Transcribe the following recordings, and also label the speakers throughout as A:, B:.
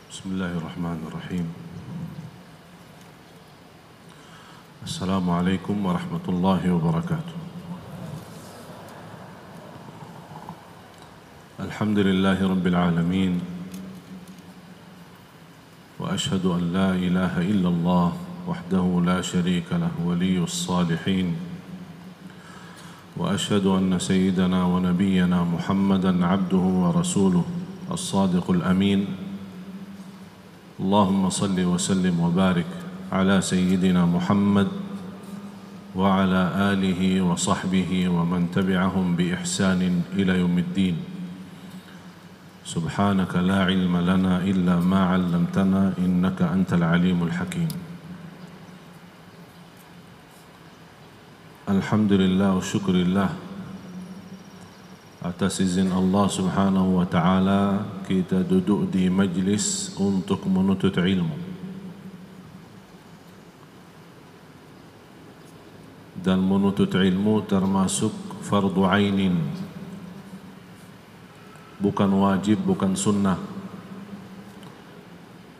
A: بسم الله الرحمن الرحيم. السلام عليكم ورحمة الله وبركاته. الحمد لله رب العالمين، وأشهد أن لا إله إلا الله وحده لا شريك له ولي الصالحين، وأشهد أن سيدنا ونبينا محمدا عبده ورسوله الصادق الأمين. اللهم صل وسلم وبارك على سيدنا محمد وعلى آله وصحبه ومن تبعهم بإحسان إلى يوم الدين. سبحانك لا علم لنا إلا ما علمتنا إنك أنت العليم الحكيم. الحمد لله والشكر لله atas izin Allah Subhanahu wa Ta'ala kita duduk di majlis untuk menuntut ilmu. Dan menuntut ilmu termasuk fardu ainin, bukan wajib, bukan sunnah.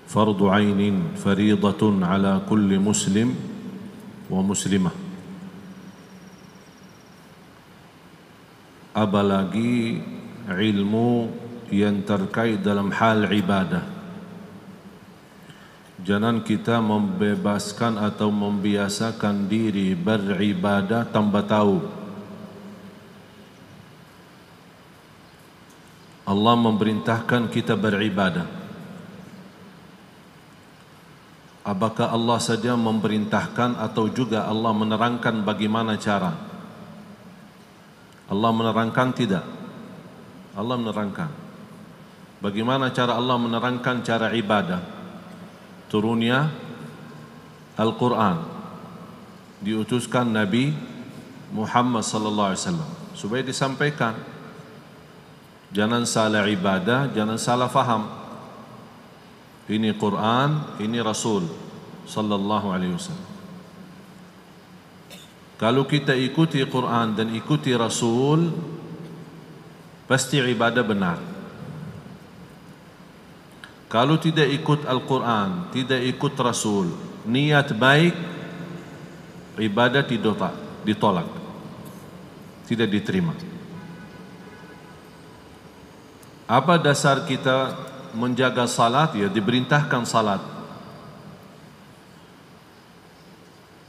A: Fardu ainin faridatun ala kulli muslim wa muslimah. Apalagi ilmu yang terkait dalam hal ibadah. Jangan kita membebaskan atau membiasakan diri beribadah tanpa tahu. Allah memerintahkan kita beribadah. Apakah Allah saja memerintahkan atau juga Allah menerangkan bagaimana cara? Allah menerangkan tidak? Allah menerangkan. Bagaimana cara Allah menerangkan cara ibadah? Turunnya Al-Quran, diutuskan Nabi Muhammad sallallahu alaihi wasallam supaya disampaikan. Jangan salah ibadah, jangan salah faham. Ini Quran, ini Rasul sallallahu alaihi wasallam. Kalau kita ikuti Quran dan ikuti Rasul, pasti ibadah benar. Kalau tidak ikut Al-Quran, tidak ikut Rasul, niat baik, ibadah ditolak, tidak diterima. Apa dasar kita menjaga salat? Ya, diperintahkan salat.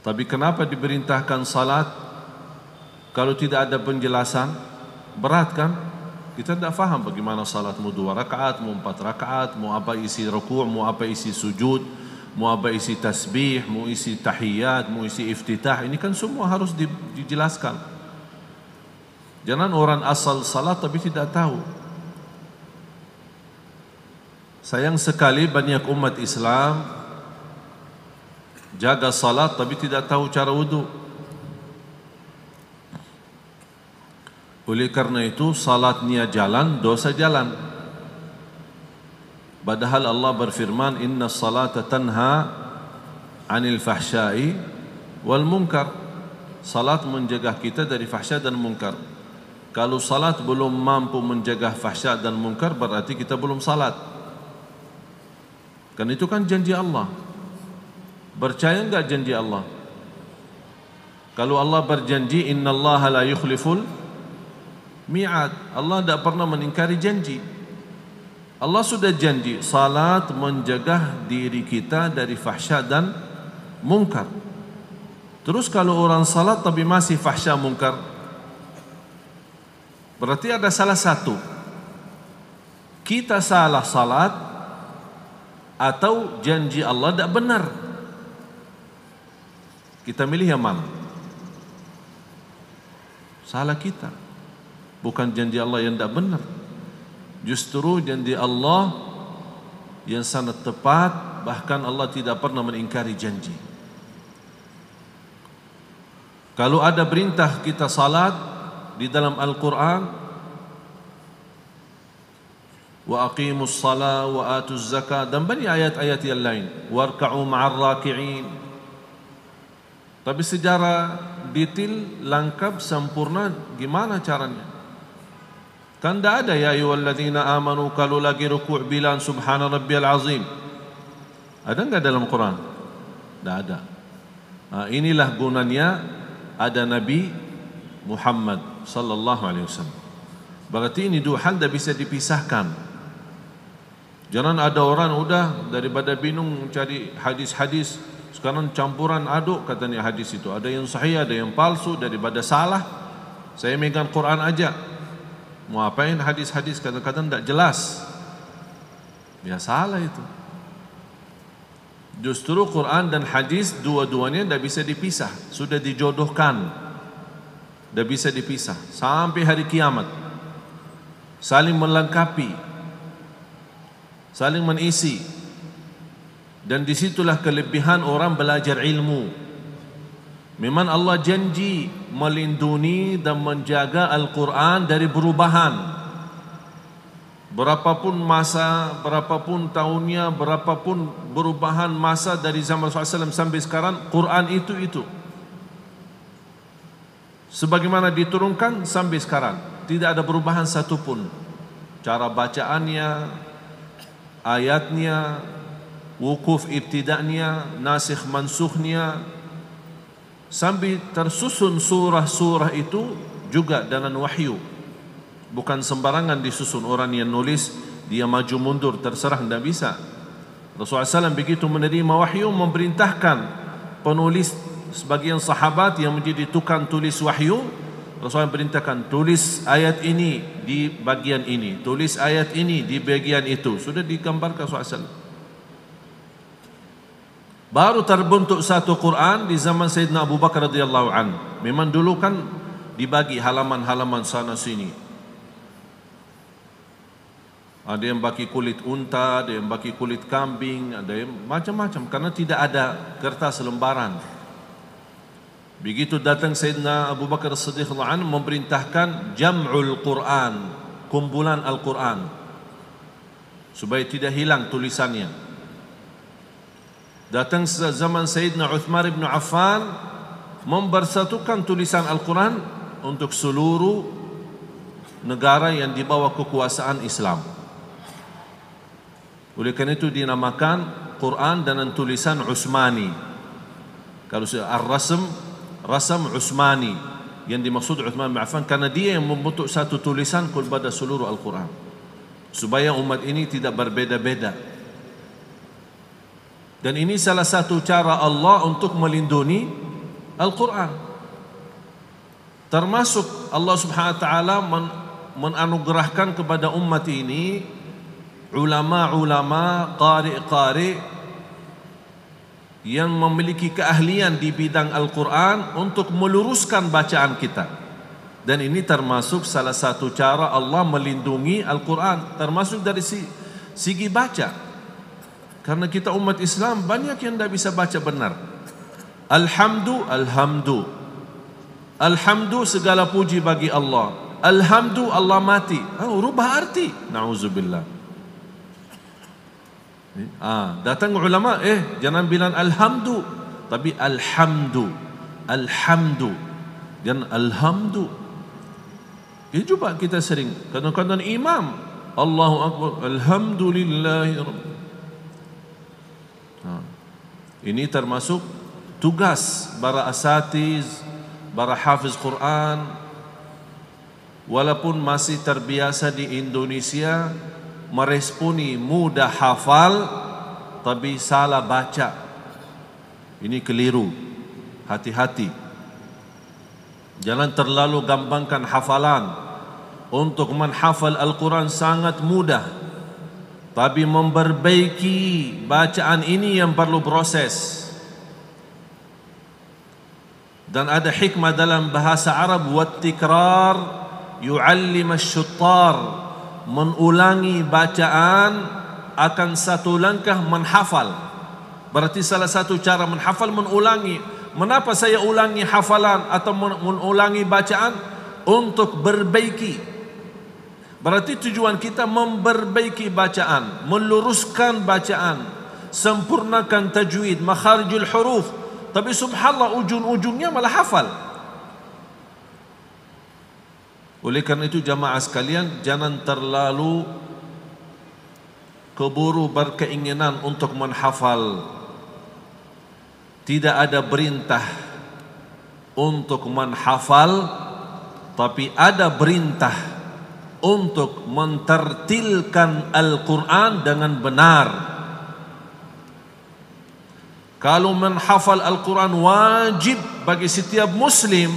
A: Tapi kenapa diperintahkan salat kalau tidak ada penjelasan? Berat kan? Kita tidak faham bagaimana salat, mau 2 rakaat, mau 4 rakaat, mau apa isi ruku', mau apa isi sujud, mau apa isi tasbih, mau isi tahiyat, mau isi iftitah. Ini kan semua harus dijelaskan. Jangan orang asal salat tapi tidak tahu. Sayang sekali banyak umat Islam jaga salat tapi tidak tahu cara wudu. Oleh karena itu salatnya jalan, dosa jalan. Padahal Allah berfirman, inna salata tanha anil fahsyai wal munkar. Salat menjaga kita dari fahsya dan munkar. Kalau salat belum mampu menjaga fahsya dan munkar, berarti kita belum salat. Kan itu kan janji Allah. Percaya enggak janji Allah? Kalau Allah berjanji, innallaha la yukhliful mi'ad. Allah tidak pernah mengingkari janji. Allah sudah janji salat menjaga diri kita dari fahsya dan munkar. Terus kalau orang salat tapi masih fahsya munkar, berarti ada salah satu. Kita salah salat atau janji Allah tidak benar. Kita milih yang mana? Salah kita, bukan janji Allah yang tidak benar. Justru janji Allah yang sangat tepat, bahkan Allah tidak pernah mengingkari janji. Kalau ada perintah kita salat di dalam Al-Quran, wa aqimus salat wa atuz zakat, dan banyak ayat-ayat yang lain, warka'u ma'ar raki'in. Tapi secara detail, lengkap, sempurna, gimana caranya? Kan tidak ada ya ayyuhalladzina amanu kalau lagi rukuk bilang subhana rabbiyal azim. Ada enggak dalam Quran? Tidak ada. Inilah gunanya ada Nabi Muhammad sallallahu alaihi wasallam. Berarti ini dua hal tidak bisa dipisahkan. Jangan ada orang udah daripada bingung cari hadis-hadis, sekarang campuran aduk katanya hadis itu. Ada yang sahih, ada yang palsu, daripada salah saya megang Quran aja. Mau apain hadis-hadis kadang-kadang tidak jelas. Ya salah itu. Justru Quran dan hadis dua-duanya tidak bisa dipisah. Sudah dijodohkan. Tidak bisa dipisah sampai hari kiamat. Saling melengkapi, saling mengisi. Dan disitulah kelebihan orang belajar ilmu. Memang Allah janji melindungi dan menjaga Al-Quran dari perubahan. Berapapun masa, berapapun tahunnya, berapapun perubahan masa dari zaman Rasulullah SAW sampai sekarang, Quran itu. Sebagaimana diturunkan sampai sekarang, tidak ada perubahan satupun. Cara bacaannya, ayatnya, wukuf ibtida'nya, nasikh mansukhnya, sampai tersusun surah-surah itu juga dengan wahyu. Bukan sembarangan disusun. Orang yang nulis dia maju mundur terserah, tidak bisa. Rasulullah SAW begitu menerima wahyu memerintahkan penulis, sebagian sahabat yang menjadi tukang tulis wahyu, Rasulullah perintahkan tulis ayat ini di bagian ini, tulis ayat ini di bagian itu. Sudah digambarkan Rasulullah SAW. Baru terbentuk satu Quran di zaman Sayyidina Abu Bakar radhiyallahu an. Memang dulu kan dibagi halaman-halaman sana sini. Ada yang bagi kulit unta, ada yang bagi kulit kambing, ada yang macam-macam, karena tidak ada kertas lembaran. Begitu datang Sayyidina Abu Bakar As-Siddiq radhiyallahu an memerintahkan jam'ul Quran, kumpulan Al-Quran, supaya tidak hilang tulisannya. Datang zaman Sayyidina Uthman ibn Affan membersatukan tulisan Al-Quran untuk seluruh negara yang di bawah kekuasaan Islam. Oleh kerana itu dinamakan Quran dengan tulisan Utsmani. Kalau Rasam Utsmani, yang dimaksud Uthman bin Affan karena dia yang membentuk satu tulisan kepada seluruh Al-Quran, supaya umat ini tidak berbeda-beda. Dan ini salah satu cara Allah untuk melindungi Al-Quran. Termasuk Allah Subhanahu Wa Taala menanugerahkan kepada umat ini ulama-ulama, qari-qari yang memiliki keahlian di bidang Al-Quran untuk meluruskan bacaan kita. Dan ini termasuk salah satu cara Allah melindungi Al-Quran, termasuk dari segi baca. Karena kita umat Islam banyak yang tidak bisa baca benar. Alhamdu segala puji bagi Allah. Alhamdu Allah mati. Rubah arti. Na'udzubillah. Datang ulama, jangan bilang alhamdu, tapi alhamdu. Jangan alhamdu. Ini juga kita sering. Kadang-kadang imam, Allahu Akbar, alhamdulillahi. Ini termasuk tugas para asatiz, para hafiz Quran. Walaupun masih terbiasa di Indonesia meresponi mudah hafal, tapi salah baca. Ini keliru. Hati-hati. Jangan terlalu gampangkan hafalan. Untuk menghafal Al-Quran sangat mudah, tapi memperbaiki bacaan ini yang perlu proses. Dan ada hikmah dalam bahasa Arab, wat-tikrar yu'allim asy-syuttar, mengulangi bacaan akan satu langkah menghafal. Berarti salah satu cara menghafal mengulangi. Menapa saya ulangi hafalan atau mengulangi bacaan? Untuk berbaiki. Berarti tujuan kita memperbaiki bacaan, meluruskan bacaan, sempurnakan tajwid, makharijul huruf. Tapi subhanallah ujung-ujungnya malah hafal. Oleh karena itu jamaah sekalian, jangan terlalu keburu berkeinginan untuk menghafal. Tidak ada perintah untuk menghafal, tapi ada perintah untuk mentertilkan Al-Quran dengan benar. Kalau menghafal Al-Quran wajib bagi setiap muslim,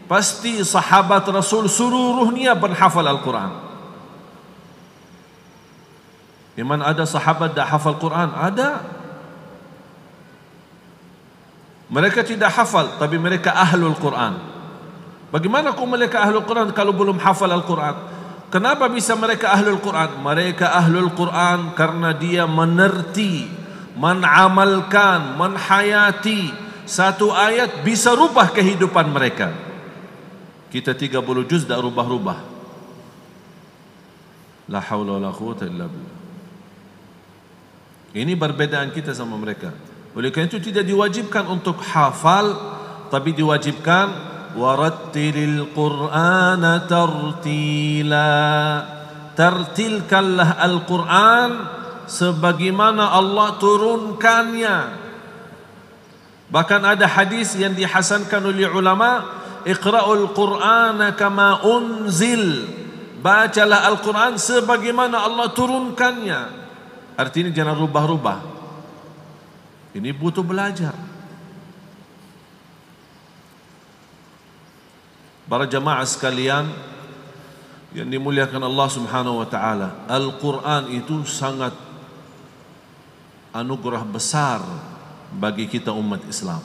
A: pasti sahabat Rasul seluruhnya menghafal Al-Quran. Memang ada sahabat tak hafal Quran? Ada. Mereka tidak hafal, tapi mereka ahlul Quran. Bagaimana kau mereka ahlul Quran kalau belum hafal Al-Quran? Kenapa bisa mereka ahlul Quran? Mereka ahlul Quran karena dia menerti, menamalkan, menhayati satu ayat bisa rubah kehidupan mereka. Kita 30 juz dah rubah-rubah. La haula wala quwwata illa billah. Ini perbedaan kita sama mereka. Oleh kerana itu tidak diwajibkan untuk hafal, tapi diwajibkan warattilil Qur'ana tartila. Tartilkanlah Al-Quran sebagaimana Allah turunkannya. Bahkan ada hadis yang dihasankan oleh ulama, Iqra'ul Qur'ana kama unzil. Bacalah Al-Quran sebagaimana Allah turunkannya. Artinya jangan rubah-rubah. Ini butuh belajar. Para jamaah sekalian yang dimuliakan Allah Subhanahu wa taala, Al-Quran itu sangat anugerah besar bagi kita umat Islam.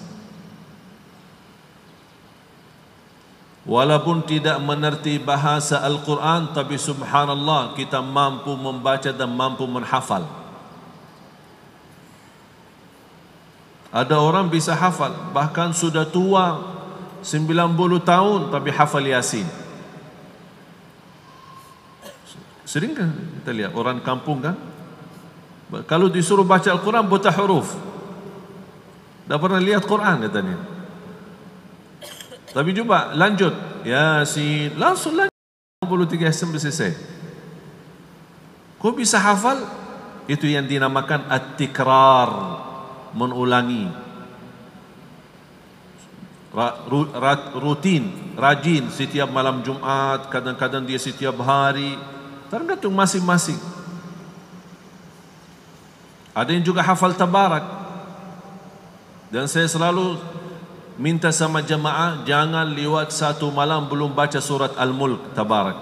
A: Walaupun tidak mengerti bahasa Al-Quran, tapi subhanallah kita mampu membaca dan mampu menghafal. Ada orang bisa hafal, bahkan sudah tua 90 tahun tapi hafal Yasin. Sering kan kita lihat orang kampung kan, kalau disuruh baca Al-Quran buta huruf, tak pernah lihat Quran katanya. Tapi coba lanjut Yasin, langsung lanjut 63 sampai selesai. Kau bisa hafal? Itu yang dinamakan at-tikrar, mengulangi, rutin, rajin, setiap malam Jumat, kadang-kadang dia setiap hari, tergantung masing-masing. Ada yang juga hafal tabarak. Dan saya selalu minta sama jemaah, jangan lewat satu malam belum baca surat Al-Mulk tabarak.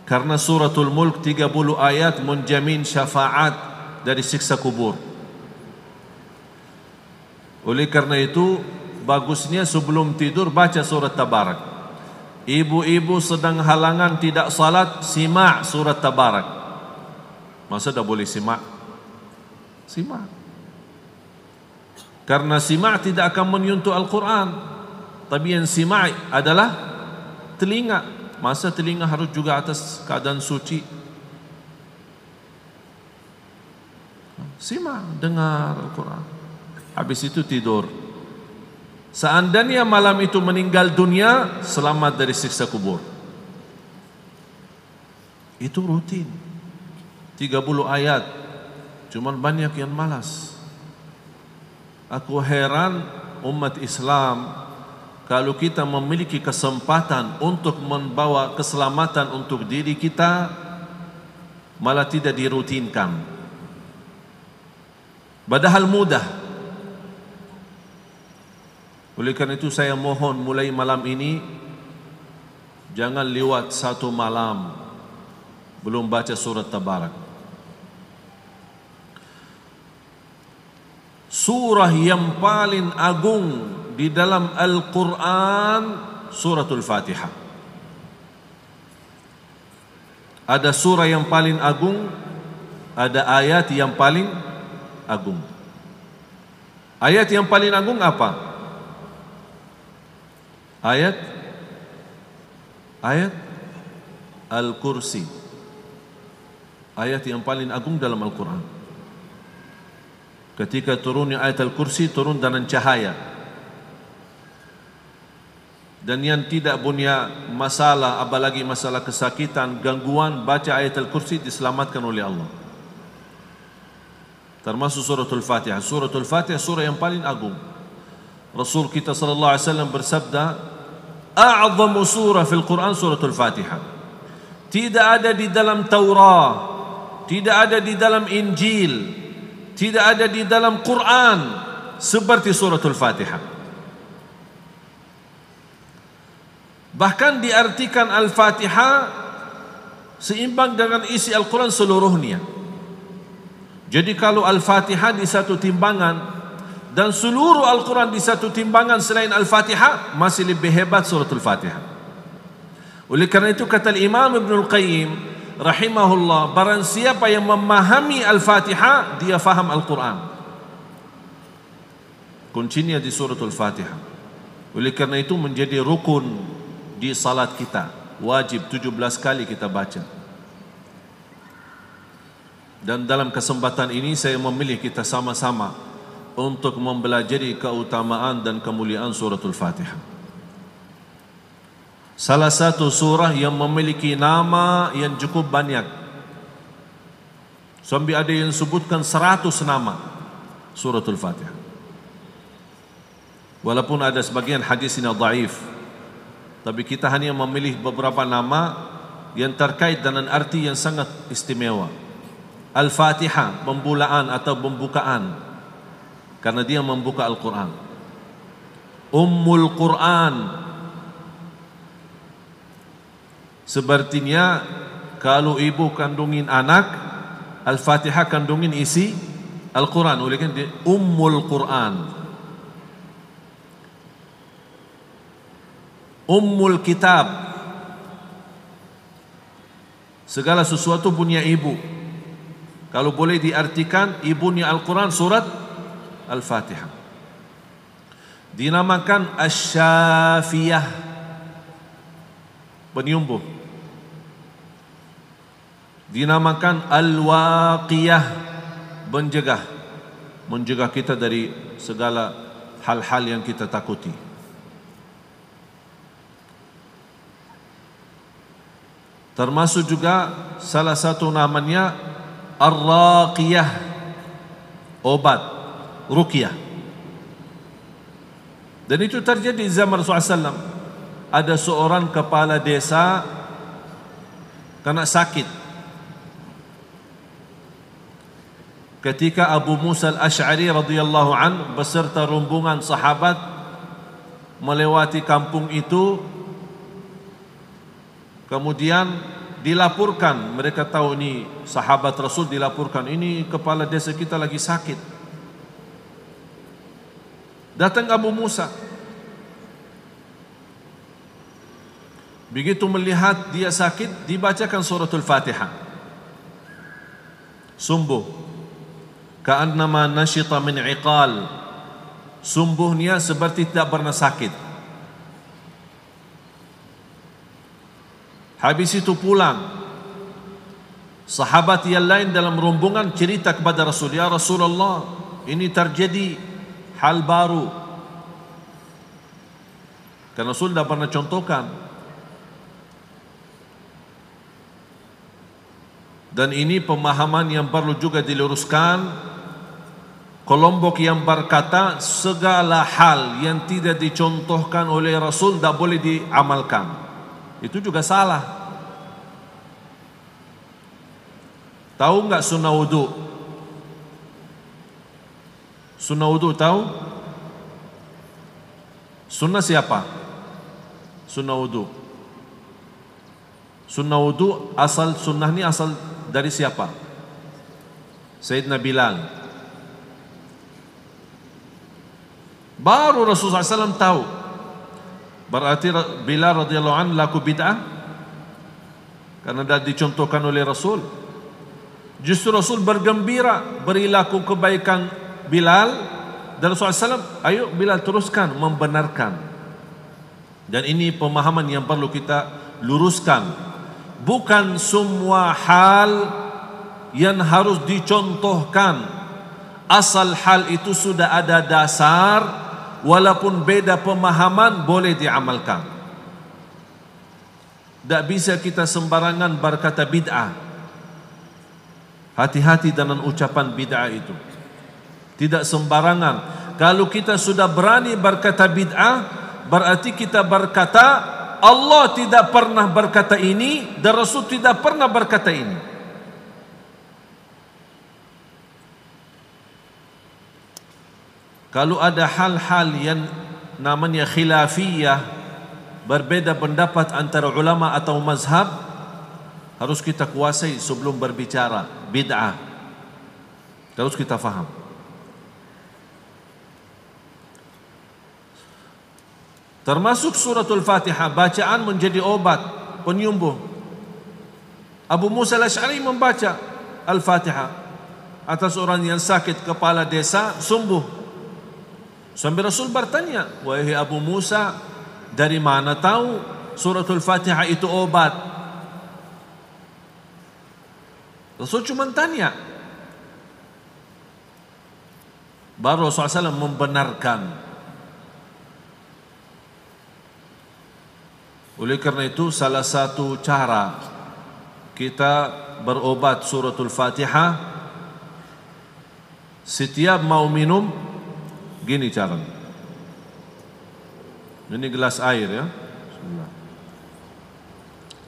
A: Karena suratul Mulk 30 ayat menjamin syafaat dari siksa kubur. Oleh karena itu bagusnya sebelum tidur baca surat Tabarak. Ibu-ibu sedang halangan tidak salat, simak surat Tabarak. Masa dah boleh simak? Simak. Karena simak tidak akan menyentuh Al-Quran, tapi yang simak adalah telinga. Masa telinga harus juga atas keadaan suci. Simak, dengar Al-Quran. Habis itu tidur. Seandainya malam itu meninggal dunia, selamat dari siksa kubur. Itu rutin 30 ayat. Cuman banyak yang malas. Aku heran umat Islam, kalau kita memiliki kesempatan untuk membawa keselamatan untuk diri kita, malah tidak dirutinkan. Padahal mudah. Oleh karena itu saya mohon mulai malam ini jangan lewat satu malam belum baca surat Tabarak. Surah yang paling agung di dalam Al-Quran suratul Fatihah. Ada surah yang paling agung, ada ayat yang paling agung. Ayat yang paling agung apa? Ayat Al-Kursi. Ayat yang paling agung dalam Al-Quran. Ketika turunnya ayat Al-Kursi, turun dengan cahaya. Dan yang tidak punya masalah, apalagi masalah kesakitan, gangguan, baca ayat Al-Kursi, diselamatkan oleh Allah. Termasuk suratul Fatihah. Suratul Fatihah surah yang paling agung. Rasul kita sallallahu alaihi wasallam bersabda, "A'zamu surah fil Quran suratul Fatihah." Tidak ada di dalam Taurat, tidak ada di dalam Injil, tidak ada di dalam Quran seperti suratul Fatihah. Bahkan diartikan Al-Fatihah seimbang dengan isi Al-Quran seluruhnya. Jadi kalau Al-Fatihah di satu timbangan dan seluruh Al-Quran di satu timbangan selain Al-Fatihah, masih lebih hebat suratul Fatihah. Oleh kerana itu kata Imam Ibnul Qayyim rahimahullah, barang siapa yang memahami Al-Fatihah, dia faham Al-Quran. Kuncinya di suratul Fatihah. Oleh kerana itu menjadi rukun di salat kita, wajib 17 kali kita baca. Dan dalam kesempatan ini saya memilih kita sama-sama untuk mempelajari keutamaan dan kemuliaan suratul Fatihah. Salah satu surah yang memiliki nama yang cukup banyak, sampai ada yang sebutkan 100 nama suratul Fatihah. Walaupun ada sebagian hadis ini dhaif, tapi kita hanya memilih beberapa nama yang terkait dengan arti yang sangat istimewa. Al-Fatihah, pembulaan atau pembukaan, karena dia membuka Al-Quran. Ummul Quran, sepertinya kalau ibu kandungin anak, Al-Fatihah kandungin isi Al-Quran. Oleh karena dia Ummul Quran. Ummul Kitab, segala sesuatu punya ibu. Kalau boleh diartikan, ibunya Al-Quran surat Al-Fatihah. Dinamakan Asy-Syafiyah, penyembuh. Dinamakan Al-Waqiyah, mencegah kita dari segala hal-hal yang kita takuti. Termasuk juga salah satu namanya Ar-Raqiyah, obat, ruqyah. Dan itu terjadi di zaman Rasulullah SAW. Ada seorang kepala desa kena sakit. Ketika Abu Musa Al-Asy'ari radhiyallahu an beserta rombongan sahabat melewati kampung itu, kemudian dilaporkan, mereka tahu ini sahabat Rasul, dilaporkan ini kepala desa kita lagi sakit. Datang Abu Musa, begitu melihat dia sakit, dibacakan suratul Fatihah, sembuh. Ka'annama nasyita min iqal, sembuhnya seperti tidak pernah sakit. Habis itu pulang, sahabat yang lain dalam rombongan cerita kepada Rasul, "Ya Rasulullah, ini terjadi hal baru." Karena Rasul tidak pernah contohkan. Dan ini pemahaman yang perlu juga diluruskan. Kelompok yang berkata segala hal yang tidak dicontohkan oleh Rasul tidak boleh diamalkan, itu juga salah. Tahu enggak sunnah wudu? Sunnah wudu tahu? Sunnah siapa? Sunnah wudu. Sunnah wudu, asal sunnah ni asal dari siapa? Sayyidina Bilal. Baru Rasulullah SAW tahu. Berarti Bilal radhiyallahu anhu laku bid'ah karena dah dicontohkan oleh Rasul. Justru Rasul bergembira berilaku kebaikan Bilal, dan Rasulullah SAW, ayo Bilal teruskan membenarkan. Dan ini pemahaman yang perlu kita luruskan. Bukan semua hal yang harus dicontohkan. Asal hal itu sudah ada dasar, walaupun beda pemahaman boleh diamalkan. Tak bisa kita sembarangan berkata bid'ah. Hati-hati dengan ucapan bid'ah itu. Tidak sembarangan. Kalau kita sudah berani berkata bid'ah, berarti kita berkata Allah tidak pernah berkata ini dan Rasul tidak pernah berkata ini. Kalau ada hal-hal yang namanya khilafiyah, berbeda pendapat antara ulama atau mazhab, harus kita kuasai sebelum berbicara bid'ah. Harus kita faham. Termasuk suratul Fatihah, bacaan menjadi obat penyembuh. Abu Musa al-Asy'ari membaca Al-Fatihah atas orang yang sakit kepala desa, sembuh. Sampai Rasul bertanya, wahai Abu Musa, dari mana tahu suratul Fatihah itu obat? Rasul cuma tanya. Baru Rasulullah SAW membenarkan. Oleh karena itu, salah satu cara kita berobat suratul Fatihah, setiap mau minum, gini caranya. Ini gelas air ya. Bismillah.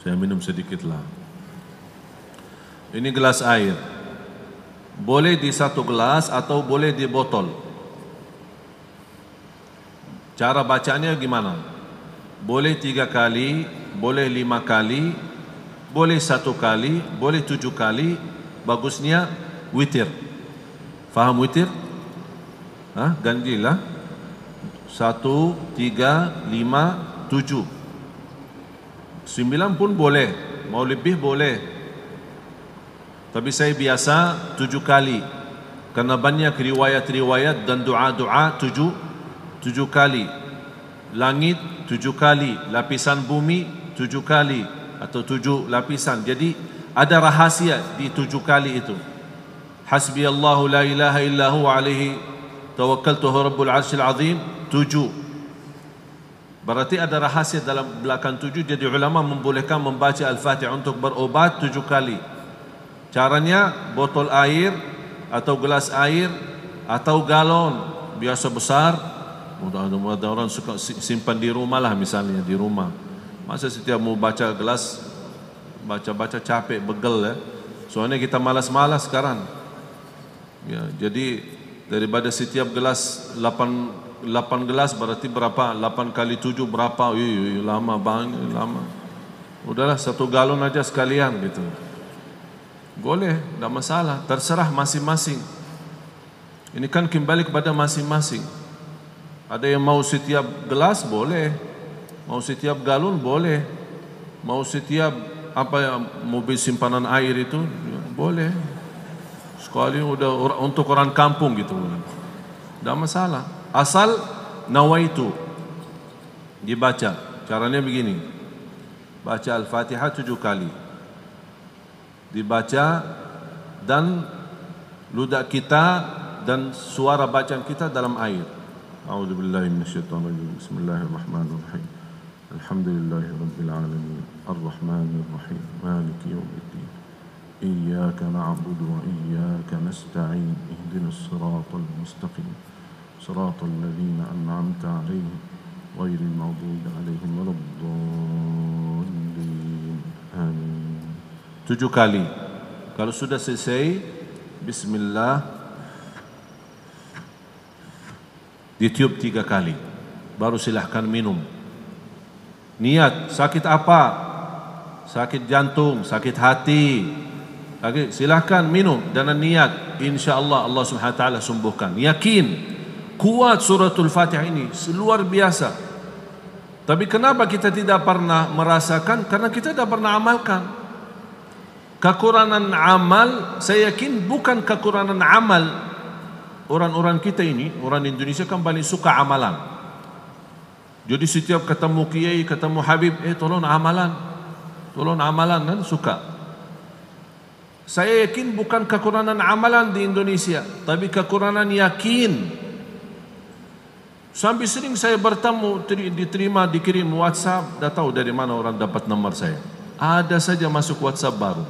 A: Saya minum sedikit lah. Ini gelas air. Boleh di satu gelas atau boleh di botol. Cara bacanya gimana? Boleh 3 kali, boleh 5 kali, boleh 1 kali, boleh 7 kali. Bagusnya witir. Faham witir? Ganjilah 1, 3, 5, 7 9 pun boleh, mau lebih boleh. Tapi saya biasa 7 kali, karena banyak riwayat-riwayat dan doa-doa 7 kali. Langit 7 kali, lapisan bumi 7 kali, atau 7 lapisan. Jadi ada rahasia di 7 kali itu. Hasbiyallahu la ilaha illahu alaihi tawakkaltuhu rabbul arsyil azim 7. Berarti ada rahasia dalam belakang 7. Jadi ulama membolehkan membaca Al-Fatihah untuk berobat 7 kali. Caranya botol air atau gelas air atau galon biasa besar. Ada orang suka simpan di rumah lah, misalnya di rumah. Masa setiap mau baca gelas, baca-baca capek, begel ya. Soalnya kita malas-malas sekarang ya. Jadi daripada setiap gelas 8 gelas, berarti berapa? 8 kali 7 berapa? Lama banget, lama. Udahlah 1 galon aja sekalian gitu. Boleh, tidak masalah, terserah masing-masing. Ini kan kembali kepada masing-masing. Ada yang mau setiap gelas boleh, mau setiap galon boleh, mau setiap mobil simpanan air itu boleh. Sekali udah untuk orang kampung gitu, tidak masalah. Asal nawaitu dibaca. Caranya begini, baca Al-Fatihah 7 kali, dibaca, dan ludah kita dan suara bacaan kita dalam air. A'udzubillahi minasyaitonirrajim. Bismillahirrahmanirrahim. Alhamdulillahirabbil alamin. Arrahmanir rahim. Maliki yaumiddin. Iyyaka na'budu wa iyyaka nasta'in. Ihdinas siratal mustaqim. Siratal ladzina an'amta 'alaihim ghairil maghdubi 'alaihim waladdallin. Amin. 7 kali. Kalau sudah selesai, bismillah, ditiup 3 kali, baru silahkan minum. Niat, sakit apa? Sakit jantung, sakit hati, silahkan minum dengan niat, insyaAllah Allah subhanahu wa ta'ala sembuhkan. Yakin, kuat suratul Fatihah ini, luar biasa. Tapi kenapa kita tidak pernah merasakan? Karena kita tidak pernah amalkan. Kekurangan amal, saya yakin bukan kekurangan amal. Orang-orang kita ini, orang Indonesia kan paling suka amalan. Jadi setiap ketemu kiai, ketemu habib, tolong amalan kan suka. Saya yakin bukan kekurangan amalan di Indonesia, tapi kekurangan yakin. Sampai sering saya bertemu, diterima, dikirim WhatsApp, dah tahu dari mana orang dapat nomor saya. Ada saja masuk WhatsApp baru.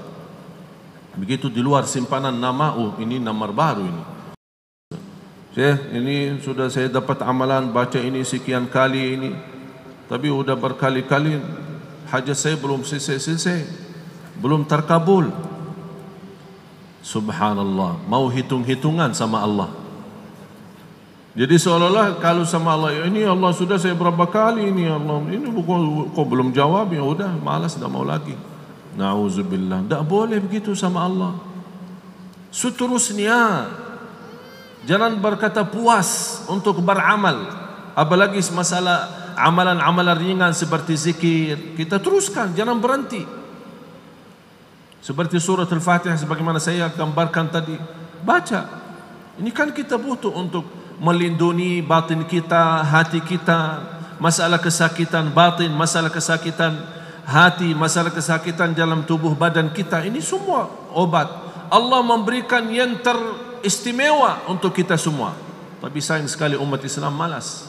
A: Begitu di luar simpanan nama, oh ini nomor baru ini. Ini sudah saya dapat amalan, baca ini sekian kali ini. Tapi sudah berkali-kali hajat saya belum selesai, belum terkabul. Subhanallah, mau hitung-hitungan sama Allah. Jadi seolah-olah kalau sama Allah, ini Allah sudah saya berapa kali ini Allah, ini kok belum jawab, ya udah malas, dah mau lagi. Nauzubillah, tak boleh begitu sama Allah. Seterusnya, jangan berkata puas untuk beramal, apalagi masalah amalan-amalan ringan seperti zikir, kita teruskan, jangan berhenti. Seperti surat Al-Fatihah sebagaimana saya gambarkan tadi, baca. Ini kan kita butuh untuk melindungi batin kita, hati kita, masalah kesakitan batin, masalah kesakitan hati, masalah kesakitan dalam tubuh badan kita. Ini semua obat. Allah memberikan yang teristimewa untuk kita semua. Tapi sayang sekali umat Islam malas.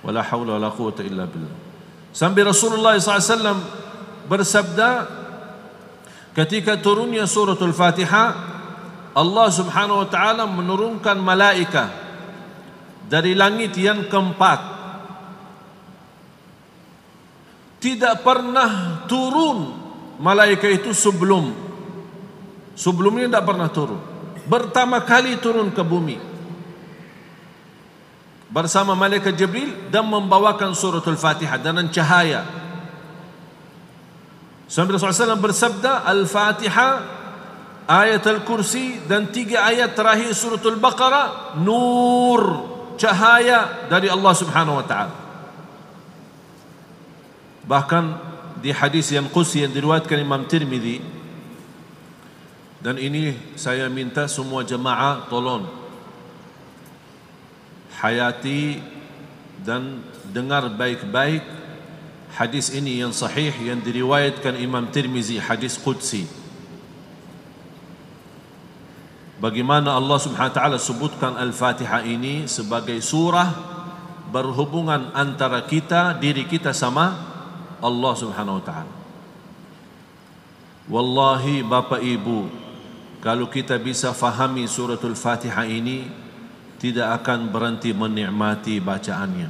A: Wala haula wala quwwata illa billah. Sampai Rasulullah SAW bersabda ketika turunnya suratul Fatihah, Allah Subhanahu wa taala menurunkan malaikat dari langit yang keempat. Tidak pernah turun malaikat itu sebelumnya tidak pernah turun. Pertama kali turun ke bumi bersama malaikat Jibril dan membawakan suratul Fatihah dengan cahaya. Sampai Rasulullah SAW bersabda, Al-Fatihah, ayat Al-Kursi dan 3 ayat terakhir suratul Baqarah, nur, cahaya dari Allah Subhanahu wa taala. Bahkan di hadis yang qudsi yang diriwayatkan Imam Tirmizi, dan ini saya minta semua jemaah tolong hayati dan dengar baik-baik hadis ini yang sahih yang diriwayatkan Imam Tirmizi, hadis qudsi. Bagaimana Allah Subhanahu wa taala sebutkan Al-Fatihah ini sebagai surah berhubungan antara kita, diri kita sama Allah Subhanahu wa taala. Wallahi Bapak Ibu, kalau kita bisa fahami suratul Fatihah ini, tidak akan berhenti menikmati bacaannya.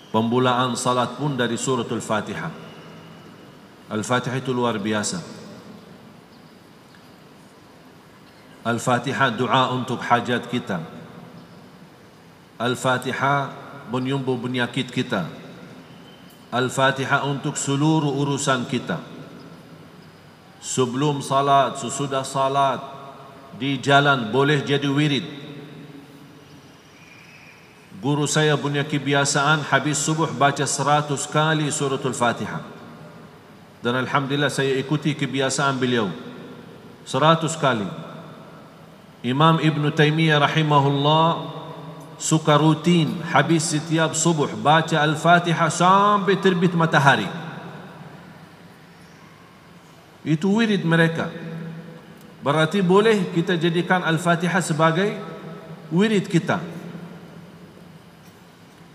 A: Pembulaan salat pun dari suratul Fatihah. Al-Fatihah itu luar biasa. Al-Fatihah doa untuk hajat kita. Al-Fatihah menyembuh penyakit kita. Al-Fatihah untuk seluruh urusan kita. Sebelum salat, sesudah salat, di jalan boleh jadi wirid. Guru saya punya kebiasaan habis subuh baca 100 kali suratul Fatihah. Dan alhamdulillah saya ikuti kebiasaan beliau 100 kali. Imam Ibn Taymiyah rahimahullah suka rutin habis setiap subuh baca Al-Fatihah sampai terbit matahari. Itu wirid mereka. Berarti boleh kita jadikan Al-Fatihah sebagai wirid kita.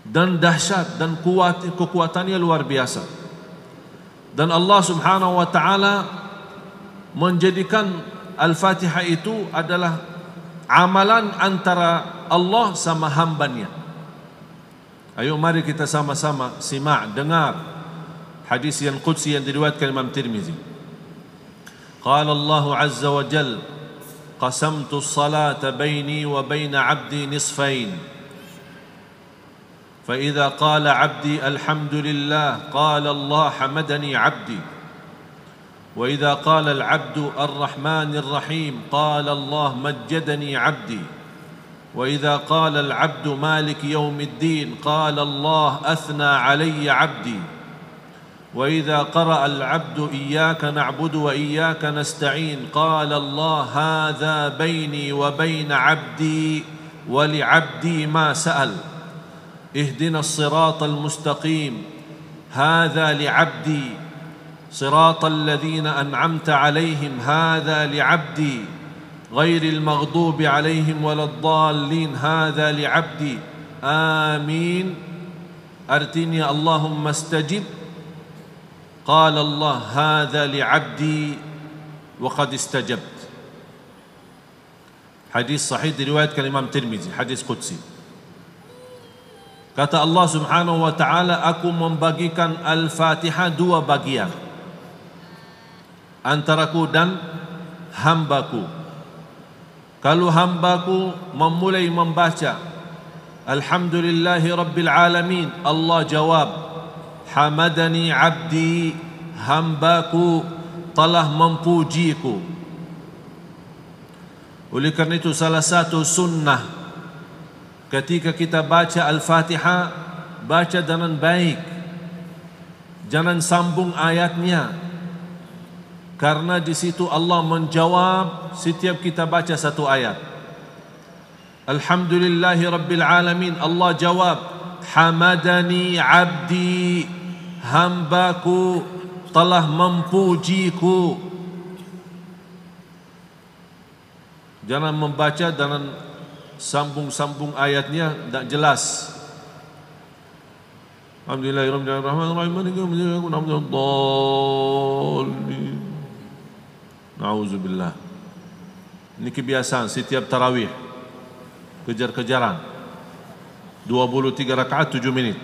A: Dan dahsyat dan kekuatannya luar biasa. Dan Allah Subhanahu wa taala menjadikan Al-Fatihah itu adalah amalan antara Allah sama hambanya. Ayo mari kita sama-sama simak, dengar hadis yang qudsi yang diriwayatkan Imam Tirmizi. Qala Allah azza wa jalla, qasamtu as-salata baini wa baina 'abdi nisfain. Fa idza qala 'abdi alhamdulillah qala Allah hamadani 'abdi. وإذا قال العبد الرحمن الرحيم قال الله مجدني عبدي وإذا قال العبد مالك يوم الدين قال الله أثنى علي عبدي وإذا قرأ العبد إياك نعبد وإياك نستعين قال الله هذا بيني وبين عبدي ولعبدي ما سأل اهدنا الصراط المستقيم هذا لعبدي صراط الذين أنعمت عليهم هذا لعبدي ghairil maghdubi alaihim waladdallin hadza li'abdi amin. Artinya Allahumma stajib. Qala Allah hadza li'abdi wa qad istajabt. Hadis sahih diriwayatkan Imam Tirmizi, hadis qudsi. Kata Allah Subhanahu wa taala, aku membagikan Al-Fatihah dua bagian, antaraku dan hambaku. Kalau hambaku memulai membaca Alhamdulillahi Rabbil Alamin, Allah jawab Hamadani abdi, hambaku telah memujiku. Oleh kerana itu salah satu sunnah ketika kita baca Al-Fatihah, baca dengan baik, jangan sambung ayatnya, karena di situ Allah menjawab setiap kita baca satu ayat. Alhamdulillahi Rabbil Alamin, Allah jawab Hamadani abdi, hambaku telah memujiku. Jangan membaca dengan sambung-sambung ayatnya tidak jelas. Alhamdulillahirrahmanirrahim. Nauzubillah. Ini kebiasaan setiap tarawih, kejar-kejaran 23 rakaat 7 menit.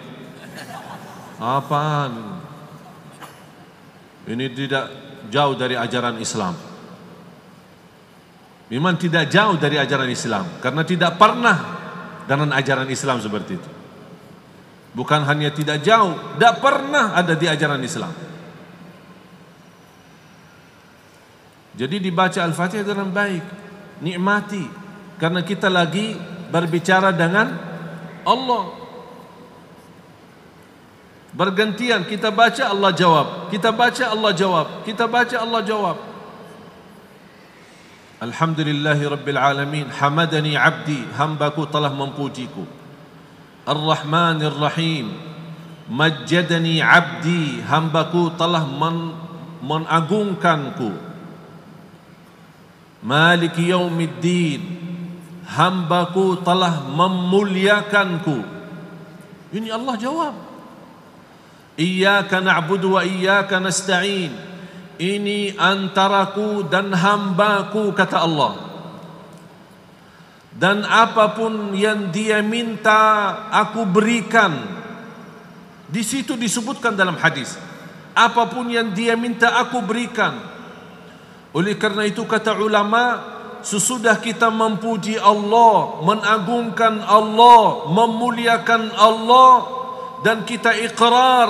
A: Apa ini? Tidak jauh dari ajaran Islam. Memang tidak jauh dari ajaran Islam, karena tidak pernah dengan ajaran Islam seperti itu. Bukan hanya tidak jauh, tidak pernah ada di ajaran Islam. Jadi dibaca Al-Fatihah dengan baik, nikmati, karena kita lagi berbicara dengan Allah. Bergantian kita baca, Allah jawab, kita baca, Allah jawab, kita baca, Allah jawab. Alhamdulillahi Rabbil Alamin, hamadani abdi, hambaku telah memujiku. Ar-Rahmanir Rahim, majjadani abdi, hambaku telah mengagungkanku. Maliki yaumiddin, hambaku telah memuliakanku. Ini Allah jawab. Iyyaka na'budu wa iyyaka nasta'in, ini antaraku dan hambaku, kata Allah. Dan apapun yang dia minta aku berikan. Di situ disebutkan dalam hadis, apapun yang dia minta aku berikan. Oleh kerana itu kata ulama, sesudah kita memuji Allah, mengagungkan Allah, memuliakan Allah, dan kita iqrar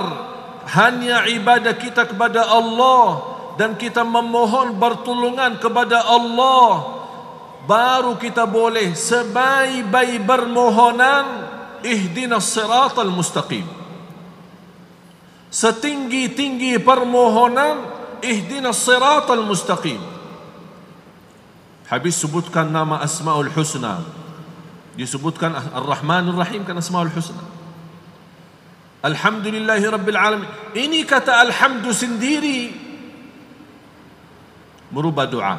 A: hanya ibadah kita kepada Allah, dan kita memohon pertolongan kepada Allah, baru kita boleh sebaik-baik permohonan ihdinas siratal mustaqim. Setinggi-tinggi permohonan ihdinas siratal mustaqim. Habis sebutkan nama Asmaul Husna, disebutkan Ar-Rahmanur Rahim kan Asmaul Husna. Alhamdulillahi Rabbil Alamin, ini kata alhamdu sendiri merubah doa.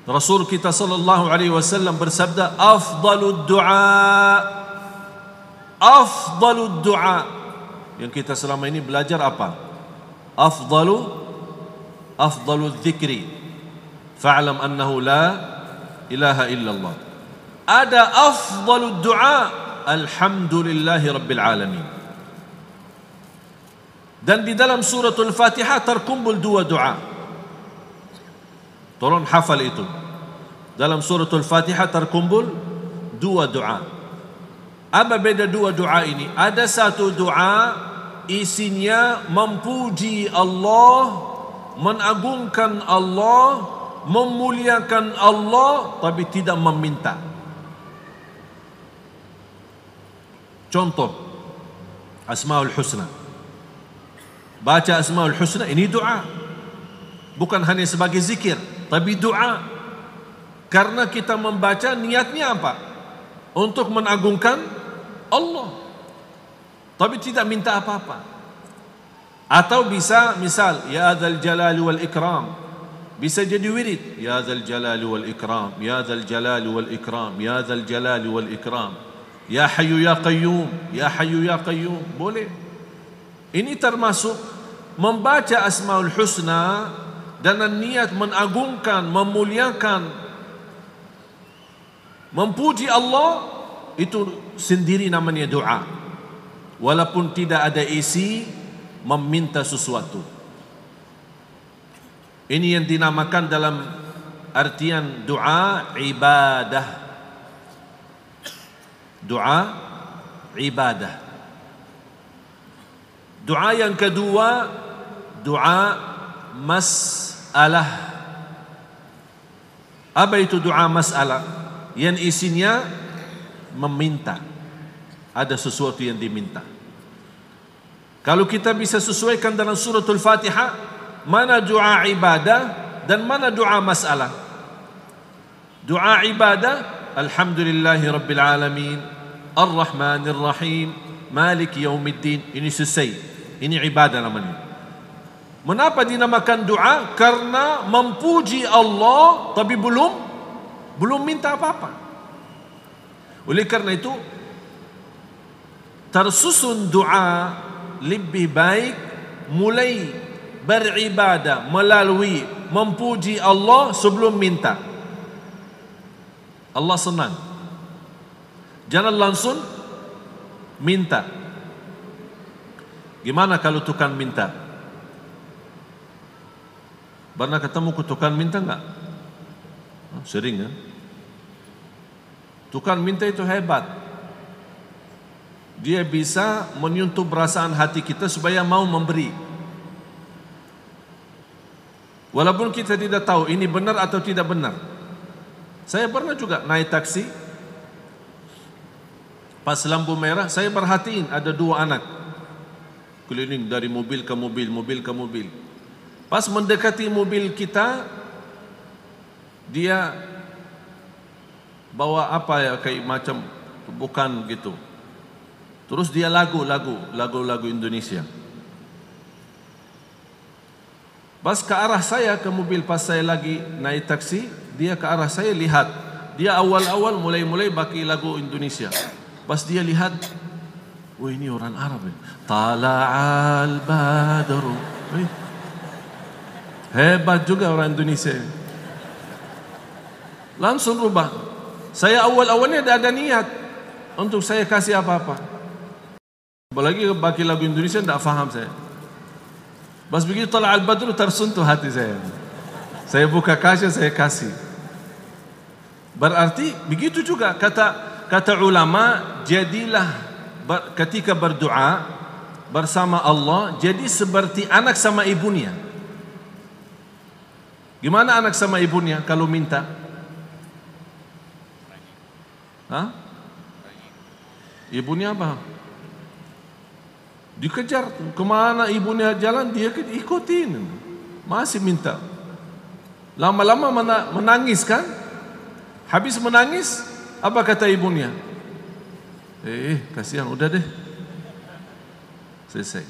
A: Rasul kita sallallahu alaihi wasallam bersabda, afdalud du'a. Yang kita selama ini belajar apa? Afdaludz dzikri fa'lam annahu la ilaha illallah. Ada afdalud du'a, alhamdulillahi Rabbil Alamin. Dan di dalam suratul Fatihah terkumpul dua doa. Tolong hafal itu. Dalam suratul Fatihah terkumpul dua doa. Apa beda dua doa ini? Ada satu doa isinya memuji Allah, mengagungkan Allah, memuliakan Allah, tapi tidak meminta. Contoh Asmaul Husna. Baca Asmaul Husna, ini doa. Bukan hanya sebagai zikir, tapi doa. Karena kita membaca niatnya apa? Untuk mengagungkan Allah, tapi tidak minta apa-apa. Atau bisa misal, ya dzal jalali wal ikram, bisa jadi wirid. Ya Dzal Jalali wal Ikram, Ya Dzal Jalali wal Ikram, Ya Dzal Jalali wal Ikram, Ya Hayyu Ya Qayyum, Ya Hayyu Ya Qayyum. Boleh. Ini termasuk membaca Asmaul Husna dengan niat mengagungkan, memuliakan, memuji Allah. Itu sendiri namanya doa, walaupun tidak ada isi meminta sesuatu. Ini yang dinamakan dalam artian doa ibadah. Doa ibadah. Doa yang kedua, doa mas'alah. Apa itu doa mas'alah? Yang isinya meminta. Ada sesuatu yang diminta. Kalau kita bisa sesuaikan dalam suratul Fatihah, mana doa ibadah dan mana doa masalah. Doa ibadah, Alhamdulillahi Rabbil Alamin, Ar-Rahmanir Rahim, Malik Yaumiddin. Ini selesai. Ini ibadah namanya. Mengapa dinamakan doa? Karena memuji Allah tapi belum minta apa-apa. Oleh karena itu tersusun doa lebih baik mulai beribadah melalui memuji Allah sebelum minta. Allah senang. Jangan langsung minta. Gimana kalau tukang minta? Pernah ketemu tukang minta enggak? Sering kan? Tukang minta itu hebat. Dia bisa menyentuh perasaan hati kita supaya mau memberi. Walaupun kita tidak tahu ini benar atau tidak benar. Saya pernah juga naik taksi. Pas lampu merah, saya perhatiin ada dua anak keliling dari mobil ke mobil, mobil ke mobil. Pas mendekati mobil kita, dia bawa apa ya, kayak macam bukan gitu. Terus dia lagu Indonesia. Pas ke arah saya ke mobil, pas saya lagi naik taksi, dia ke arah saya lihat. Dia awal-awal mulai bagi lagu Indonesia. Pas dia lihat, wah ini orang Arab ya. Tala'al badru. Hebat juga orang Indonesia. Langsung rubah. Saya awal-awalnya tidak ada niat untuk saya kasih apa-apa. Apalagi bagi lagu Indonesia tidak faham saya. Pas begitu Tala'al Badru tersentuh hati saya. Saya buka kasih, saya kasih. Berarti begitu juga kata ulama, jadilah ketika berdoa bersama Allah jadi seperti anak sama ibunya. Gimana anak sama ibunya kalau minta? Hah? Ibunya apa? Dikejar kemana ibunya jalan, dia ikutin, masih minta. Lama-lama menangis kan? Habis menangis, apa kata ibunya? Kasihan, udah deh, selesai.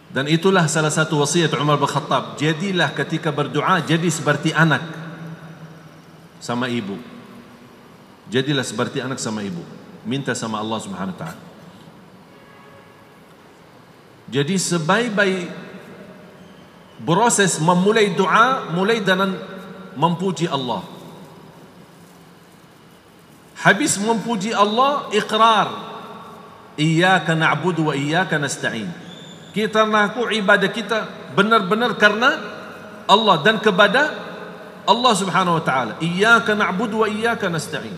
A: Dan itulah salah satu wasiat Umar bin Khattab. Jadilah ketika berdoa jadi seperti anak sama ibu. Jadilah seperti anak sama ibu. Minta sama Allah Subhanahu wa taala. Jadi sebaik-baik proses memulai doa, mulai dengan memuji Allah. Habis memuji Allah, iqrar. Iyyaka na'budu wa iyyaka nasta'in. Kita mengaku ibadah kita benar-benar karena Allah dan kepada Allah Subhanahu wa taala. Iyyaka na'budu wa iyyaka nasta'in.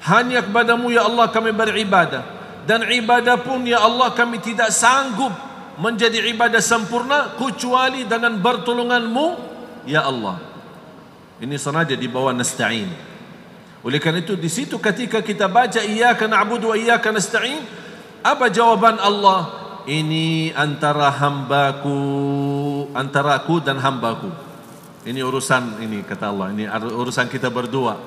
A: Hanya kepadamu ya Allah kami beribadah, dan ibadah pun ya Allah kami tidak sanggup menjadi ibadah sempurna kecuali dengan pertolongan-Mu ya Allah. Ini sengaja di bawah nasta'in. Oleh karena itu di situ ketika kita baca iyyaka na'budu wa iyyaka nasta'in, apa jawaban Allah? Ini antara aku dan hambaku. Ini urusan ini kata Allah, ini urusan kita berdua.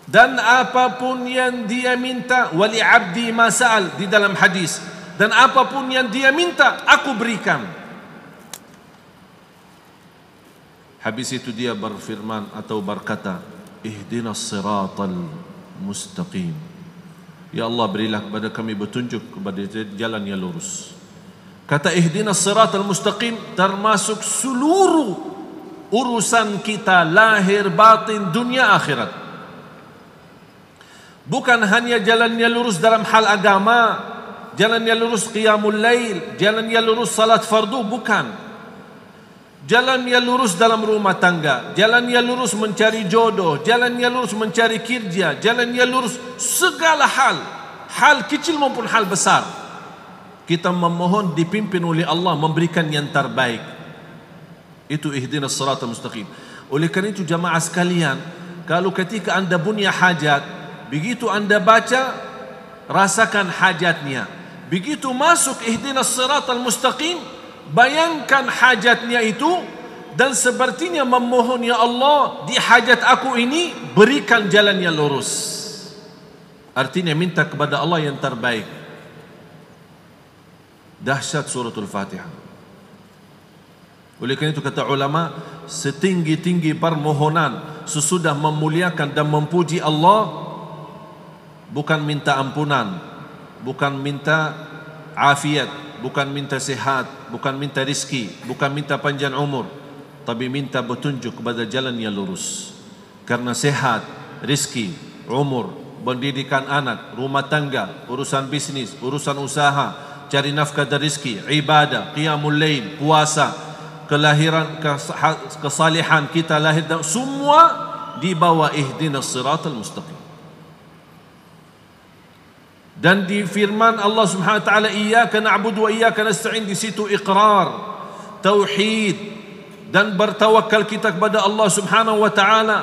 A: Dan apapun yang dia minta, wali abdi ma sa'al, di dalam hadis, dan apapun yang dia minta aku berikan. Habis itu dia berfirman atau berkata, ihdinas siratal mustaqim. Ya Allah, berilah kepada kami petunjuk kepada jalan yang lurus. Kata ihdinas siratal mustaqim termasuk seluruh urusan kita, lahir batin, dunia akhirat. Bukan hanya jalan yang lurus dalam hal agama, jalan yang lurus qiyamul lail, jalan yang lurus salat fardu, bukan. Jalan yang lurus dalam rumah tangga, jalan yang lurus mencari jodoh, jalan yang lurus mencari kerja, jalan yang lurus segala hal, hal kecil maupun hal besar. Kita memohon dipimpin oleh Allah memberikan yang terbaik. Itu ihdinas siratal mustaqim. Oleh kerana itu jamaah sekalian, kalau ketika anda punya hajat, begitu anda baca, rasakan hajatnya. Begitu masuk ihdinas siratal mustaqim, bayangkan hajatnya itu, dan sepertinya memohon, ya Allah, di hajat aku ini berikan jalan yang lurus. Artinya minta kepada Allah yang terbaik. Dahsyat suratul Fatihah. Oleh kerana itu kata ulama, setinggi-tinggi permohonan sesudah memuliakan dan memuji Allah, bukan minta ampunan, bukan minta afiat, bukan minta sihat, bukan minta rizki, bukan minta panjang umur, tapi minta petunjuk kepada jalan yang lurus. Karena sehat, rizki, umur, pendidikan anak, rumah tangga, urusan bisnis, urusan usaha, cari nafkah dan rizki, ibadah, qiyamul lail, puasa, kelahiran, kesalihan kita lahir, dan semua di bawah ihdinas siratal mustaqim. Dan di firman Allah Subhanahu wa taala, iyyaka na'budu wa iyyaka nasta'in, di situ iqrar tauhid dan bertawakal kita kepada Allah Subhanahu wa taala,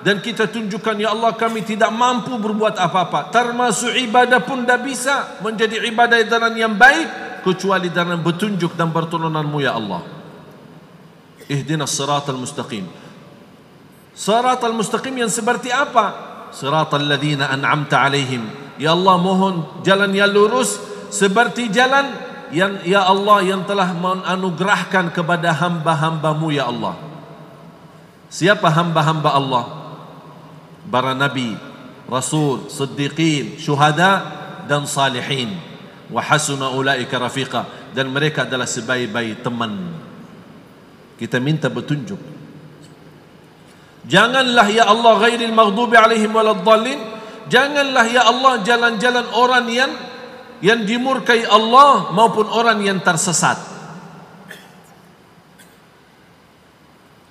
A: dan kita tunjukkan, ya Allah, kami tidak mampu berbuat apa-apa, termasuk ibadah pun tidak bisa menjadi ibadah yang baik kecuali dengan petunjuk dan pertolongan-Mu ya Allah. Ihdinas siratal mustaqim. Siratal mustaqim yang seperti apa? Siratal ladzina an'amta alaihim. Ya Allah, mohon jalan yang lurus seperti jalan yang, ya Allah, yang telah menganugerahkan kepada hamba-hamba-Mu ya Allah. Siapa hamba-hamba Allah? Para nabi, rasul, siddiqin, syuhada dan salihin. Wa hasuna ulaika rafiqa, dan mereka adalah sebaik-baik teman. Kita minta petunjuk. Janganlah ya Allah ghairil maghdubi alaihim waladdallin. Janganlah ya Allah jalan-jalan orang yang dimurkai Allah maupun orang yang tersesat.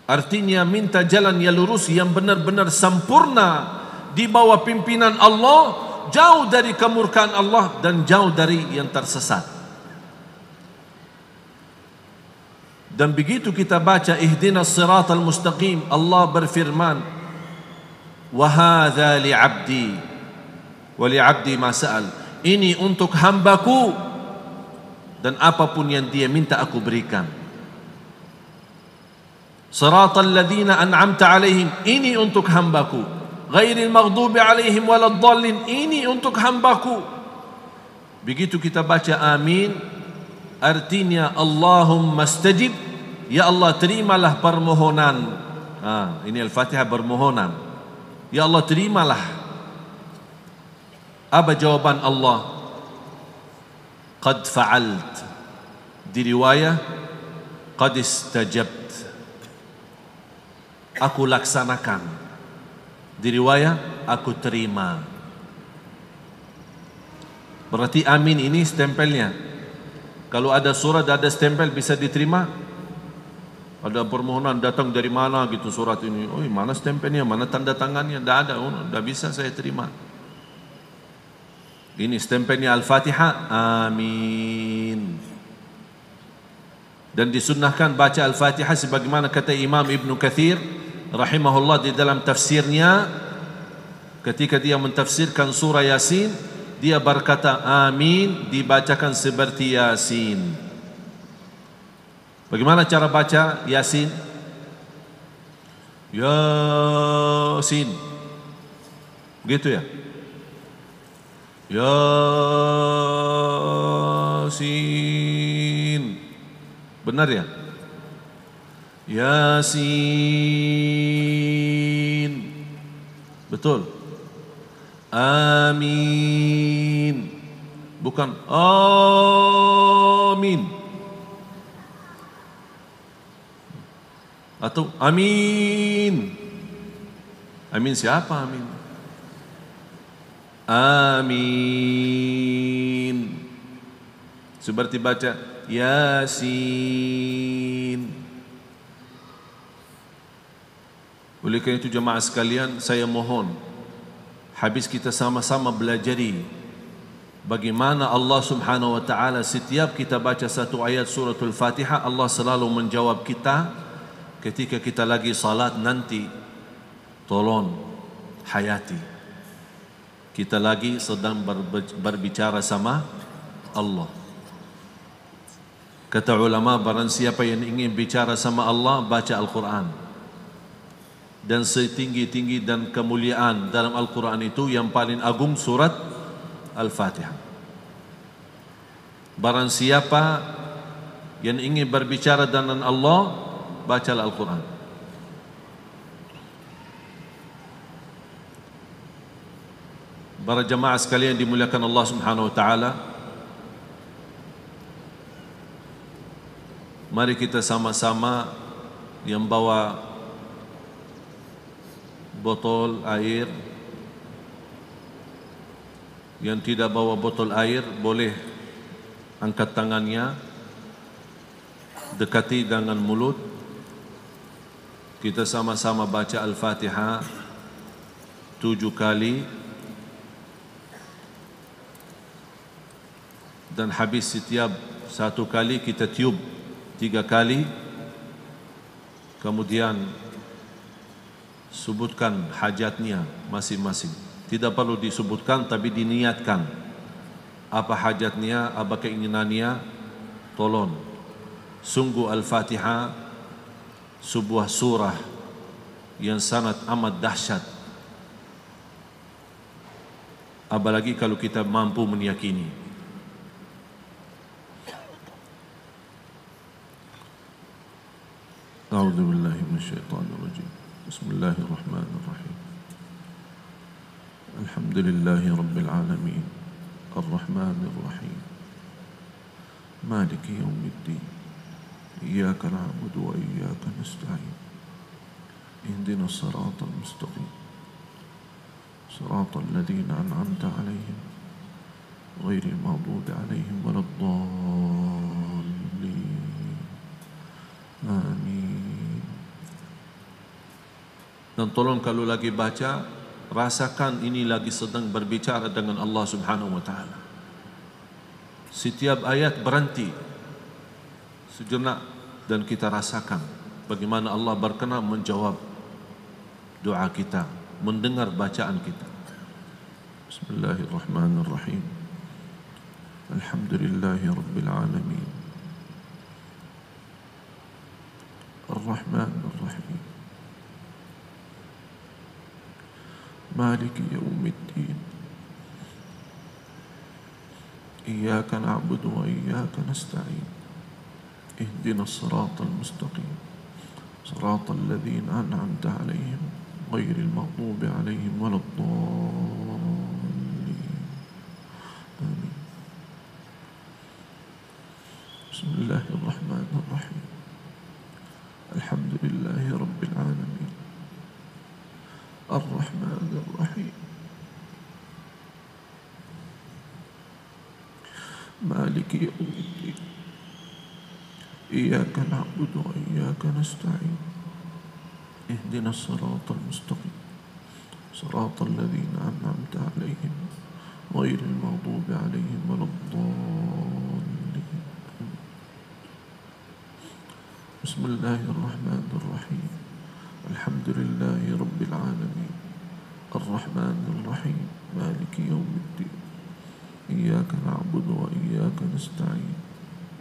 A: Artinya minta jalan yang lurus, yang benar-benar sempurna di bawah pimpinan Allah, jauh dari kemurkaan Allah dan jauh dari yang tersesat. Dan begitu kita baca ihdinas siratal mustaqim, Allah berfirman, wa hadza li 'abdi wa li 'abdi ma sa'al. Ini untuk hambaku, dan apapun yang dia minta aku berikan. Siratal ladzina an'amta 'alaihim, ini untuk hambaku. Ghairil maghdubi 'alaihim waladdallin, ini untuk hambaku. Begitu kita baca amin, artinya Allahumma stajib, ya Allah terimalah permohonan. Ini Al-Fatihah permohonan. Ya Allah terimalah. Apa jawaban Allah? Qad fa'alt. Di riwayat qad istajabt, aku laksanakan. Di riwayat aku terima. Berarti amin ini stempelnya. Kalau ada surat ada stempel bisa diterima. Ada permohonan datang dari mana gitu surat ini, oh mana stempelnya, mana tanda tangannya, tidak ada, tidak bisa saya terima. Ini stempelnya Al-Fatihah, amin. Dan disunnahkan baca Al-Fatihah sebagaimana kata Imam Ibn Kathir rahimahullah di dalam tafsirnya, ketika dia mentafsirkan surah Yasin, dia berkata amin dibacakan seperti Yasin. Bagaimana cara baca Yasin? Yasin, begitu ya? Yasin. Yasin. Benar ya? Yasin. Betul. Amin. Bukan amin. Atau amin. Amin siapa amin? Amin. Seperti baca Yasin. Oleh kerana itu jemaah sekalian, saya mohon habis kita sama-sama belajari bagaimana Allah Subhanahu wa taala setiap kita baca satu ayat suratul Fatihah, Allah selalu menjawab kita ketika kita lagi salat nanti. Tolong hayati, kita lagi sedang berbicara sama Allah. Kata ulama, barang siapa yang ingin bicara sama Allah, baca Al-Quran. Dan setinggi-tinggi dan kemuliaan dalam Al-Quran itu yang paling agung surat Al-Fatihah. Barang siapa yang ingin berbicara dengan Allah, bacalah Al-Quran. Para jemaah sekalian dimuliakan Allah Subhanahu wa taala, mari kita sama-sama yang bawa botol air, yang tidak bawa botol air boleh angkat tangannya, dekati dengan mulut. Kita sama-sama baca Al-Fatihah 7 kali, dan habis setiap 1 kali kita tiup 3 kali. Kemudian sebutkan hajatnya masing-masing. Tidak perlu disebutkan, tapi diniatkan apa hajatnya, apa keinginannya. Tolong, sungguh Al-Fatihah sebuah surah yang sangat amat dahsyat, apalagi kalau kita mampu meyakini. A'udzu billahi minasyaitonir rajim. Bismillahirrahmanirrahim. Alhamdulillahi rabbil alamin. Arrahmanir rahim. Maliki yaumiddin. Iyyaka na'budu wa iyyaka nasta'in. Ihdinas siratal mustaqim. Siratal ladzina an'amta 'alaihim ghairil maghdubi 'alaihim waladdallin. Amin. Dan tolong kalau lagi baca, rasakan ini lagi sedang berbicara dengan Allah Subhanahu wa taala. Setiap ayat berhenti sejenak dan kita rasakan bagaimana Allah berkenan menjawab doa kita, mendengar bacaan kita. Bismillahirrahmanirrahim. Alhamdulillahi rabbil alamin. Ar-Rahmanir Rahim. Maliki yaumiddin. Iyyaka na'budu wa iyyaka nasta'in. Ihdinas siratal mustaqim. Siratal ladzina an'amta 'alaihim ghairil maghdubi 'alaihim waladdallin. Amin. Bismillahirrahmanirrahim. Alhamdulillahi rabbil alamin. Ar-Rahmanir Rahim. Maliki yaumiddin. Iyyaka na'budu wa iyyaka nasta'in. Ihdinas siratal mustaqim. Siratal ladzina an'amta 'alaihim ghairil maghdubi 'alaihim waladdallin. Bismillahirrahmanirrahim. Alhamdulillahi rabbil alamin. Ar-Rahmanir Rahim. Maliki yaumiddin. Iyyaka na'budu wa iyyaka nasta'in.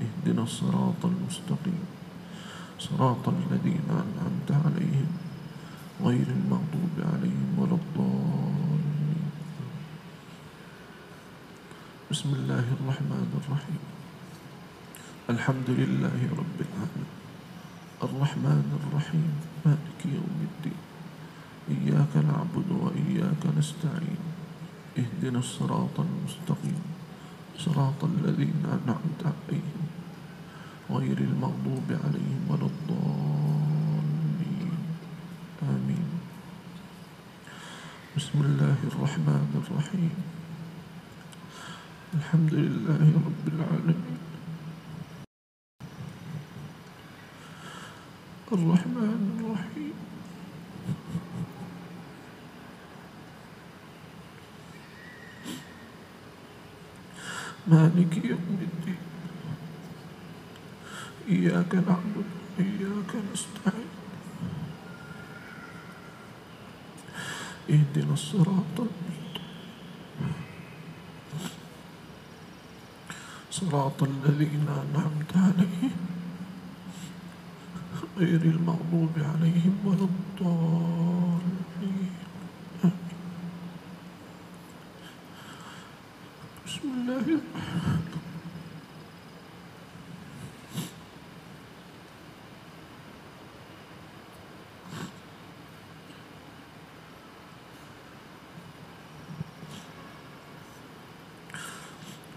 A: Ihdinas siratal mustaqim. Siratal ladzina an'amta 'alaihim ghairil maghdubi 'alaihim waladdallin. Bismillahirrahmanirrahim. الحمد لله رب العالمين الرحمن الرحيم مالك يوم الدين إياك نعبد وإياك نستعين اهدنا الصراط المستقيم صراط الذين أنعمت عليهم غير المغضوب عليهم ولا الضالين آمين بسم الله الرحمن الرحيم الحمد لله رب العالمين الرحمن الرحيم مالك يوم الدين إياك نعبد وإياك نستعين اهدنا الصراط المستقيم صراط الذين أنعمت عليهم غير المغضوب عليهم ولا الضالين بسم الله الرحمن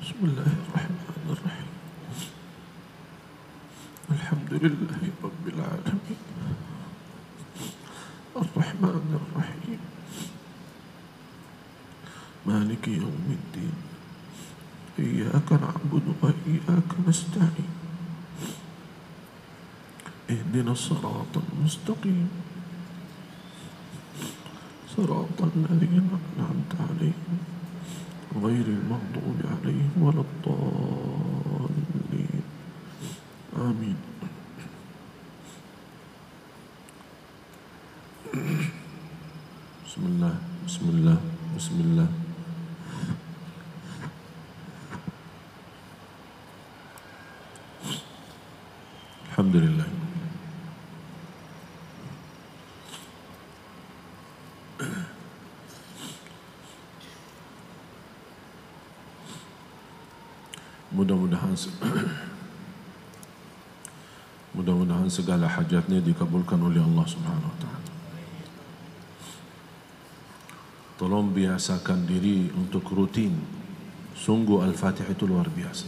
A: بسم الله الرحمن الرحيم الحمد لله رب العالمين الرحمن الرحيم مالك يوم الدين إياك نعبد وإياك نستعين اهدنا الصراط المستقيم صراط الذين أنعمت عليهم غير المغضوب عليهم ولا الضالين آمين بسم الله بسم الله بسم الله الحمد لله mudah-mudahan segala hajatnya dikabulkan oleh Allah Subhanahu wa taala. Tolong biasakan diri untuk rutin. Sungguh Al-Fatihah itu luar biasa.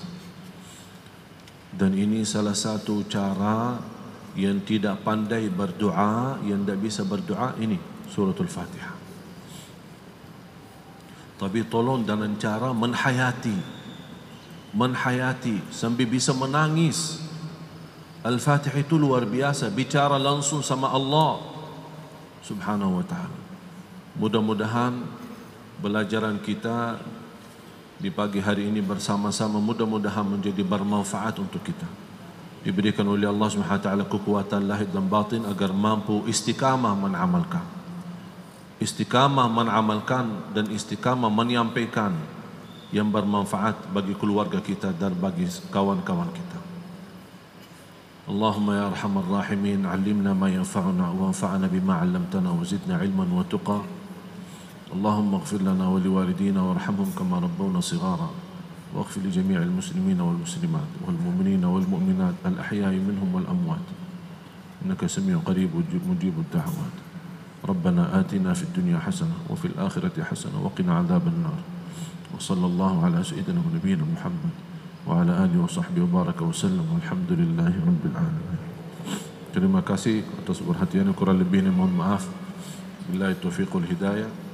A: Dan ini salah satu cara yang tidak pandai berdoa, yang tidak bisa berdoa, ini suratul Fatihah. Tapi tolong dengan cara menhayati sampai bisa menangis. Al-Fatihah itu luar biasa, bicara langsung sama Allah Subhanahu wa taala. Mudah-mudahan belajaran kita di pagi hari ini bersama-sama mudah-mudahan menjadi bermanfaat untuk kita. Diberikan oleh Allah Subhanahu wa taala kekuatan lahir dan batin agar mampu istiqamah mengamalkan. Istiqamah mengamalkan dan istiqamah menyampaikan yang bermanfaat bagi keluarga kita dan bagi kawan-kawan kita. Allahumma ya arhamar rahimin, 'allimna ma yanfa'una wanfa'na bima 'allamtana wa zidna 'ilman wa tuqa. Allahumma ighfir lana wa liwalidina warhamhum kama rabbawna shighara. واغفر لجميع المسلمين والمسلمات والمؤمنين والمؤمنات الأحياء منهم والأموات إنك سميع قريب مجيب الدعوات. ربنا آتنا في الدنيا حسنة وفي الآخرة حسنة وقنا عذاب النار. وصلى الله على سيدنا ونبينا محمد وعلى آله وصحبه وبارك وسلم والحمد لله رب العالمين. Terima kasih atas perhatiannya, kurang lebihnya mohon maaf. Billahi taufiq wal hidayah.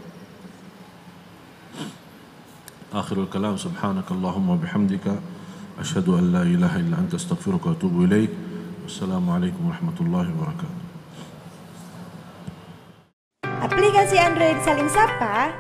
A: Akhirul kalam, subhanakallahumma bihamdika asyhadu an la ilaha illa anta astaghfiruka wa atubu ilaik. Wassalamualaikum warahmatullahi wabarakatuh.
B: Aplikasi Android Saling Sapa